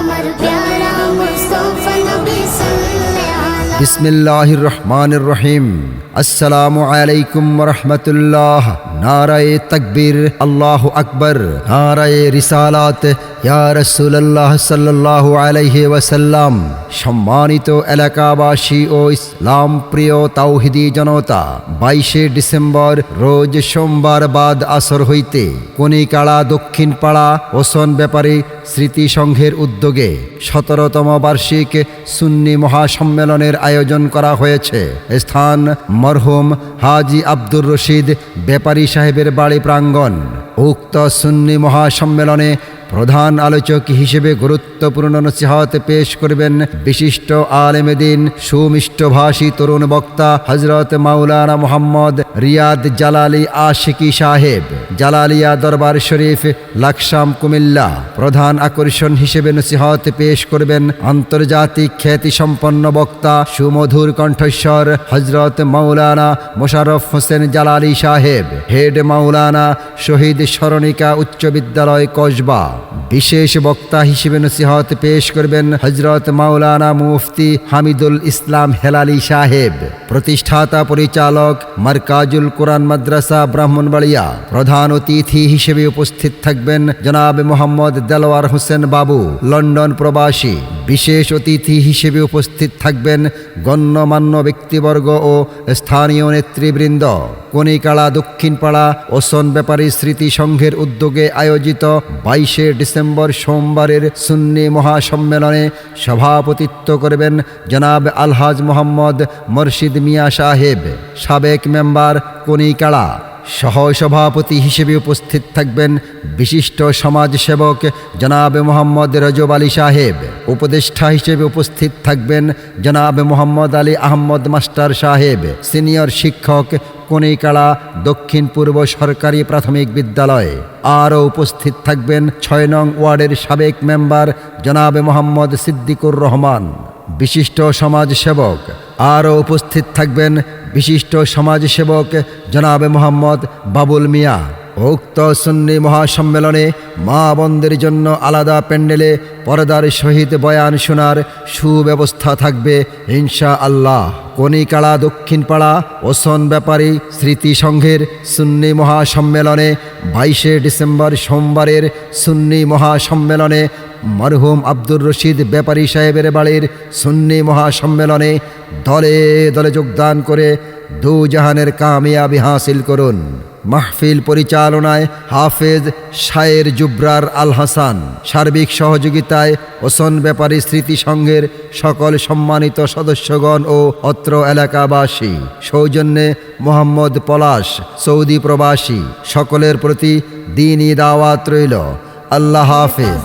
আমার প্যারা মুস্তাফা নবী সাল্লাল্লাহু আলাইহি। বিসমিল্লাহির রহমানির রহিম। আসসালামু আলাইকুম ওয়া রাহমাতুল্লাহ। নারায়ে তাকবীর, আল্লাহু আকবার। নারায়ে রিসালাত, ইয়া রাসূলুল্লাহ সাল্লাল্লাহু আলাইহি ওয়াসাল্লাম। সম্মানিত এলাকাবাসী ও ইসলাম প্রিয় তাওহীদি জনতা, 22 ডিসেম্বর রোজ সোমবার বাদ আসর হইতে কনিকাড়া দক্ষিণ পাড়া ওসন ব্যাপারী স্মৃতি সংঘের উদ্যোগে 17তম বার্ষিক সুন্নি মহাসম্মেলনের আয়োজন করা হয়েছে। স্থান মরহুম হাজী আব্দুর রশিদ ব্যাপারী সাহেবের বাড়ি প্রাঙ্গণ। উক্ত সুন্নি মহাসম্মেলনে প্রধান আলোচক হিসেবে গুরুত্বপূর্ণ নসিহত পেশ করবেন বিশিষ্ট আলেমে দ্বীন, সুমিষ্টভাষী তরুণ বক্তা হযরত মাওলানা মোহাম্মদ রিয়াদ জালালী আশিকি সাহেব, জালালিয়া দরবার শরীফ, লাকসাম, কুমিল্লা। প্রধান আকর্ষণ হিসেবে নসিহত পেশ করবেন আন্তর্জাতিক খ্যাতিসম্পন্ন বক্তা, সুমধুর কণ্ঠস্বর হযরত মাওলানা মোশাররফ হোসেন জালালী সাহেব, হেড মাওলানা শহীদ স্মরণিকা উচ্চ বিদ্যালয় কসবা। বিশেষ বক্তা হিসেবে নসিহত পেশ করবেন হযরত মাওলানা মুফতি হামিদুল ইসলাম হেলালী সাহেব, প্রতিষ্ঠাতা পরিচালক মারকাজুল কোরআন মাদ্রাসা ব্রাহ্মণবাড়িয়া। প্রধান অতিথি হিসেবে উপস্থিত থাকবেন জনাব মোহাম্মদ দেলোয়ার হোসেন বাবু, লন্ডন প্রবাসী। বিশেষ অতিথি হিসেবে উপস্থিত থাকবেন গণ্যমান্য ব্যক্তিবর্গ ও স্থানীয় নেতৃবৃন্দ। কনিকাড়া দক্ষিণ পাড়া ওসন ব্যাপারী স্মৃতি সংঘের উদ্যোগে আয়োজিত 22 ডিসেম্বর সোমবারের সুন্নি মহাসম্মেলনে সভাপতিত্ব করবেন জনাব আলহাজ মোহাম্মদ মুর্শিদ মিয়া সাহেব, সাবেক মেম্বার কনিকাড়া। সহসভাপতি হিসেবে উপস্থিত থাকবেন বিশিষ্ট সমাজসেবক জনাব মোহাম্মদ রজব আলী সাহেব। উপদেষ্টা হিসেবে উপস্থিত থাকবেন জনাব মোহাম্মদ আলী আহমদ মাস্টার সাহেব, সিনিয়র শিক্ষক, কনিকাড়া দক্ষিণ পূর্ব সরকারি প্রাথমিক বিদ্যালয়। আরও উপস্থিত থাকবেন 6 নং ওয়ার্ডের সাবেক মেম্বার জনাব মোহাম্মদ সিদ্দিকুর রহমান, বিশিষ্ট সমাজসেবক। আরও উপস্থিত থাকবেন বিশিষ্ট সমাজসেবক জনাব মোহাম্মদ বাবুল মিয়া। উক্ত সুন্নি মহাসম্মেলনে মা বোনদের জন্য আলাদা প্যান্ডেলে পর্দার সহিত বয়ান শোনার সুব্যবস্থা থাকবে ইনশাআল্লাহ। কনিকাড়া দক্ষিণ পাড়া ওসন ব্যাপারী স্মৃতি সংঘের সুন্নি মহাসম্মেলনে 22 ডিসেম্বর সোমবারের সুন্নি মহাসম্মেলনে মরহুম আব্দুর রশিদ ব্যাপারী সাহেবের বাড়ির সুন্নি মহাসম্মেলনে দলে দলে যোগদান করে দুজাহানের কামিয়াবি হাসিল করুন। মাহফিল পরিচালনায় হাফেজ শায়ের জুবরার আল হাসান, সার্বিক সহযোগিতায় ওসন ব্যাপারী স্মৃতি সংঘের সকল সম্মানিত সদস্যগণ ও অত্র এলাকাবাসী। সৌজন্যে মোহাম্মদ পলাশ, সৌদি প্রবাসী। সকলের প্রতি দ্বীনি দাওয়াত রইল। আল্লাহ হাফেজ।